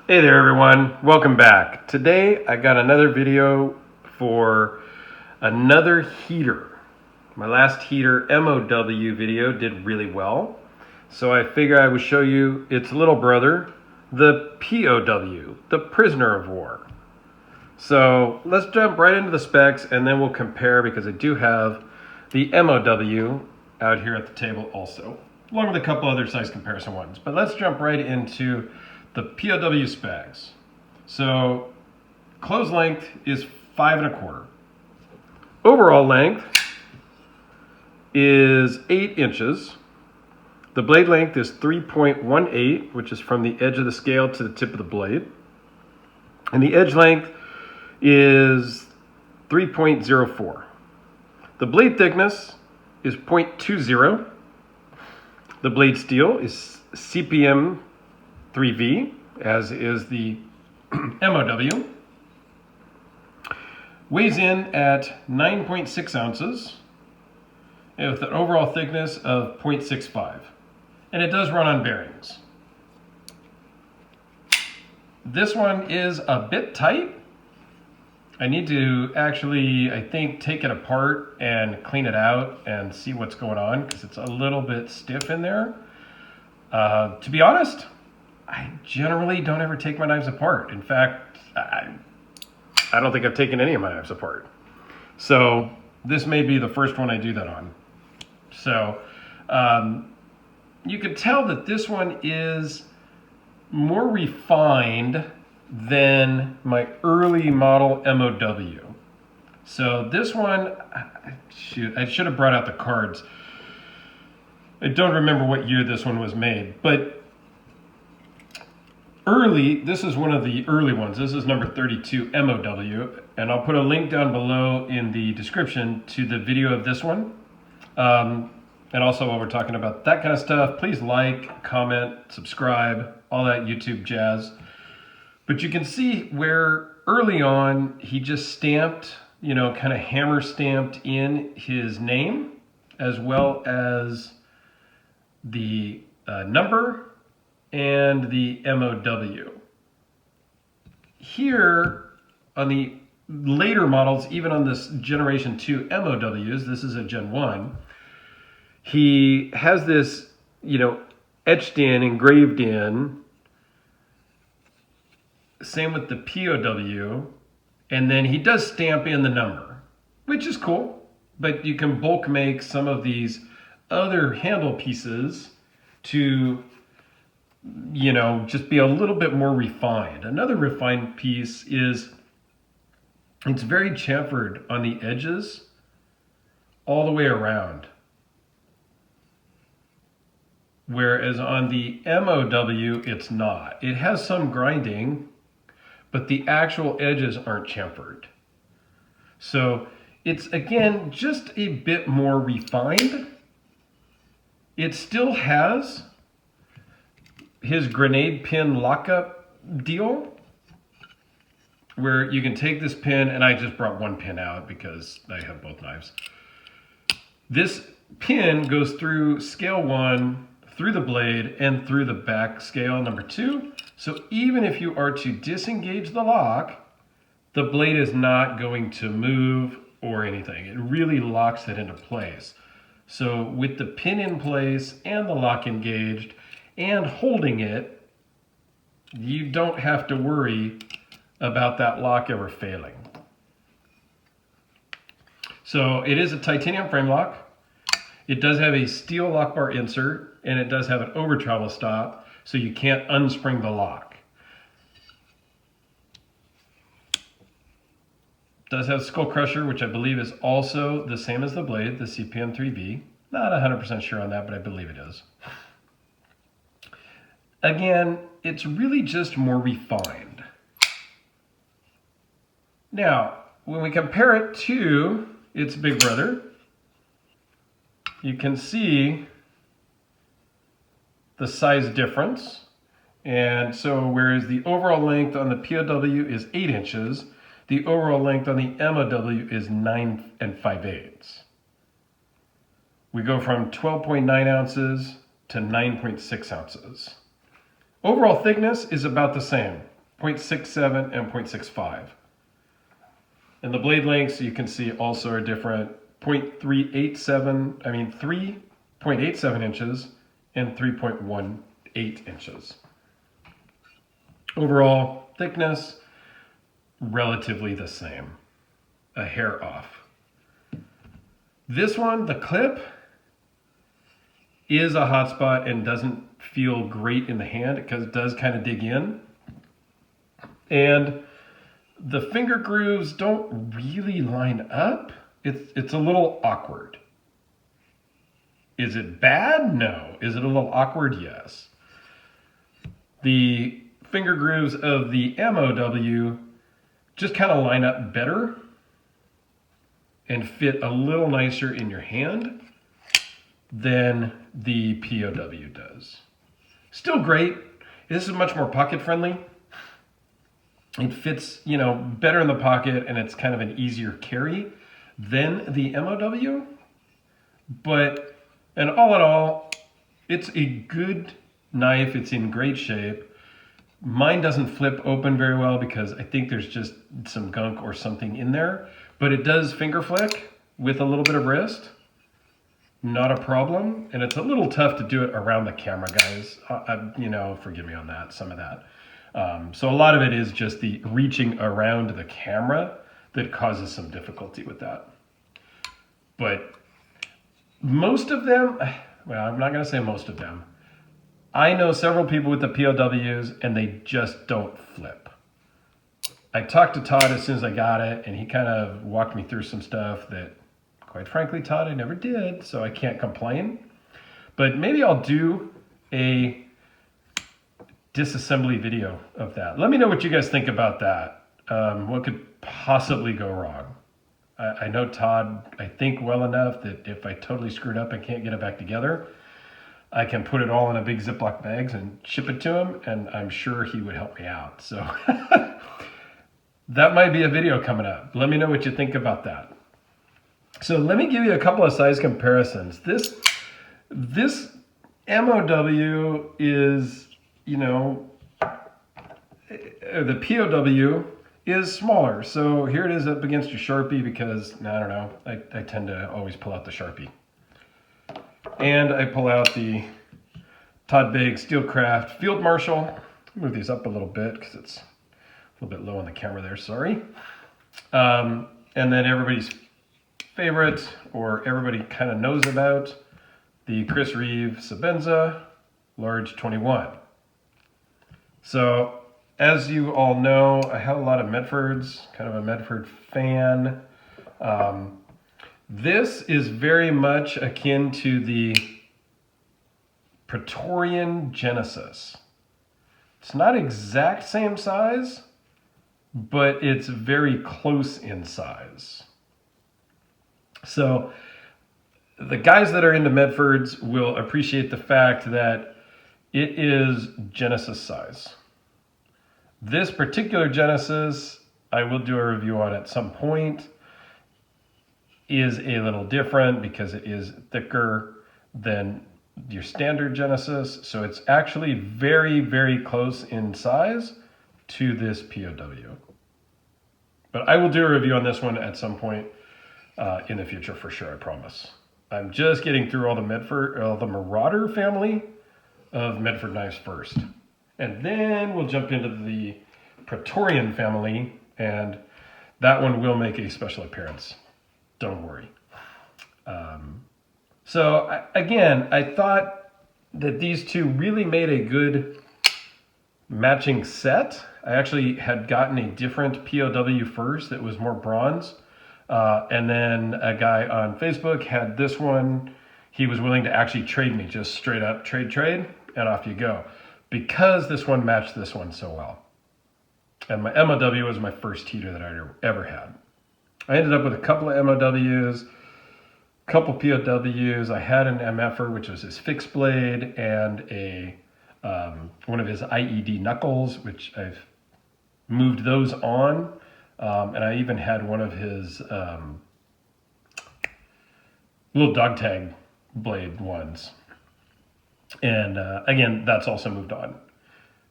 Hey there everyone, welcome back. Today I got another video for another heater. My last Heeter MOW video did really well, so I figure I would show you its little brother, the POW, the prisoner of war. So let's jump right into the specs and then we'll compare, because I do have the MOW out here at the table also, along with a couple other size comparison ones. But let's jump right into the POW specs. So close length is 5 1/4. Overall length is 8 inches. The blade length is 3.18, which is from the edge of the scale to the tip of the blade. And the edge length is 3.04. The blade thickness is 0.20. The blade steel is CPM 3V, as is the MOW. Weighs in at 9.6 ounces with an overall thickness of 0.65. And it does run on bearings. This one is a bit tight. I need to actually, I think, take it apart and clean it out and see what's going on, because it's a little bit stiff in there. To be honest, I generally don't ever take my knives apart. In fact, I don't think I've taken any of my knives apart. So this may be the first one I do that on. So you can tell that this one is more refined than my early model MOW. So this one, shoot, I should have brought out the cards. I don't remember what year this one was made, but this is one of the early ones. This is number 32 MOW, and I'll put a link down below in the description to the video of this one. And also, while we're talking about that kind of stuff, please like, comment, subscribe, all that YouTube jazz. But you can see where early on he just stamped, kind of hammer stamped in his name, as well as the number and the MOW. Here on the later models, even on this Generation 2 MOWs, this is a Gen 1, he has this, etched in, engraved in. Same with the POW. And then he does stamp in the number, which is cool. But you can bulk make some of these other handle pieces to, just be a little bit more refined. Another refined piece is it's very chamfered on the edges all the way around. Whereas on the MOW, it's not. It has some grinding, but the actual edges aren't chamfered. So it's, again, just a bit more refined. It still has his grenade pin lockup deal, where you can take this pin, and I just brought one pin out because I have both knives. This pin goes through scale 1, through the blade, and through the back scale number 2. So even if you are to disengage the lock, the blade is not going to move or anything. It really locks it into place. So with the pin in place and the lock engaged and holding it, you don't have to worry about that lock ever failing. So it is a titanium frame lock. It does have a steel lock bar insert, and it does have an over travel stop, so you can't unspring the lock. It does have skull crusher, which I believe is also the same as the blade, the CPM 3V. Not 100% sure on that, but I believe it is. Again, it's really just more refined. Now, when we compare it to its big brother, you can see the size difference. And so whereas the overall length on the POW is 8 inches, the overall length on the MOW is 9 5/8. We go from 12.9 ounces to 9.6 ounces. Overall thickness is about the same, 0.67 and 0.65. And the blade lengths you can see also are different. 3.87 inches and 3.18 inches. Overall thickness, relatively the same, a hair off. This one, the clip, is a hot spot and doesn't feel great in the hand because it does kind of dig in. And the finger grooves don't really line up. It's a little awkward. Is it bad? No. Is it a little awkward? Yes. The finger grooves of the MOW just kind of line up better and fit a little nicer in your hand than the POW does. Still great. This is much more pocket friendly. It fits, better in the pocket, and it's kind of an easier carry than the MOW. But, and all in all, it's a good knife. It's in great shape. Mine doesn't flip open very well because I think there's just some gunk or something in there. But it does finger flick with a little bit of wrist. Not a problem. And it's a little tough to do it around the camera, guys. Forgive me on that, some of that. So a lot of it is just the reaching around the camera that causes some difficulty with that. But most of them, well, I'm not going to say most of them. I know several people with the POWs and they just don't flip. I talked to Todd as soon as I got it, and he kind of walked me through some stuff that, quite frankly, Todd, I never did, so I can't complain. But maybe I'll do a disassembly video of that. Let me know what you guys think about that. What could possibly go wrong? I know Todd, I think, well enough that if I totally screwed up and can't get it back together, I can put it all in a big Ziploc bags and ship it to him, and I'm sure he would help me out. So that might be a video coming up. Let me know what you think about that. So let me give you a couple of size comparisons. This MOW is, the POW is smaller. So here it is up against your Sharpie because, I don't know, I tend to always pull out the Sharpie. And I pull out the Todd Big Steelcraft Field Marshal. Move these up a little bit because it's a little bit low on the camera there, sorry. And then everybody's favorite, or everybody kind of knows about, the Chris Reeve Sebenza Large 21. So, as you all know, I have a lot of Medfords, kind of a Medford fan. This is very much akin to the Praetorian Genesis. It's not exact same size, but it's very close in size. So the guys that are into Medfords will appreciate the fact that it is Genesis size. This particular Genesis, I will do a review on at some point, is a little different because it is thicker than your standard Genesis. So it's actually very, very close in size to this POW. But I will do a review on this one at some point in the future for sure, I promise. I'm just getting through all the Marauder family of Medford knives first. And then we'll jump into the Praetorian family, and that one will make a special appearance. Don't worry. Again, I thought that these two really made a good matching set. I actually had gotten a different POW first that was more bronze. And then a guy on Facebook had this one. He was willing to actually trade me, just straight up trade, and off you go. Because this one matched this one so well. And my MOW was my first heater that I ever had. I ended up with a couple of MOWs, a couple POWs. I had an MFer, which was his fixed blade, and a one of his IED knuckles, which I've moved those on. And I even had one of his little dog tag blade ones. And again, that's also moved on.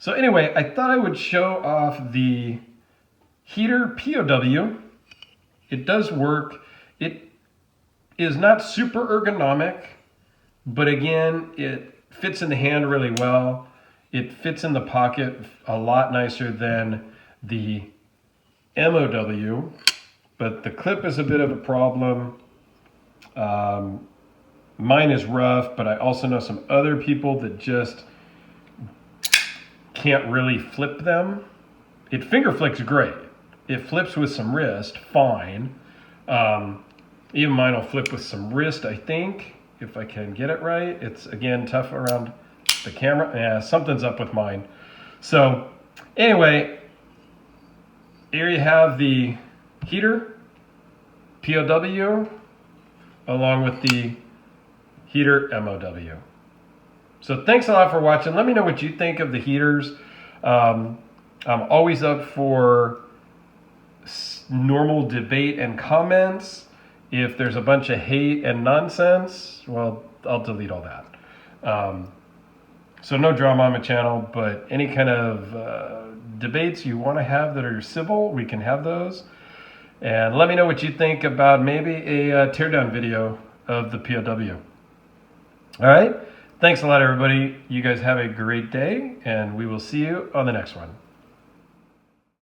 So anyway, I thought I would show off the Heeter POW. It does work. It is not super ergonomic, but again, it fits in the hand really well. It fits in the pocket a lot nicer than the MOW, but the clip is a bit of a problem. Mine is rough, but I also know some other people that just can't really flip them. It finger flicks great. It flips with some wrist, fine. Even mine will flip with some wrist, I think, if I can get it right. It's, again, tough around the camera. Yeah, something's up with mine. So, anyway, here you have the Heeter POW along with the Heeter MOW. So thanks a lot for watching. Let me know what you think of the heaters. I'm always up for normal debate and comments. If there's a bunch of hate and nonsense, well, I'll delete all that. So no drama on my channel, but any kind of debates you want to have that are civil, we can have those. And let me know what you think about maybe a teardown video of the POW. All right? Thanks a lot, everybody. You guys have a great day, and we will see you on the next one.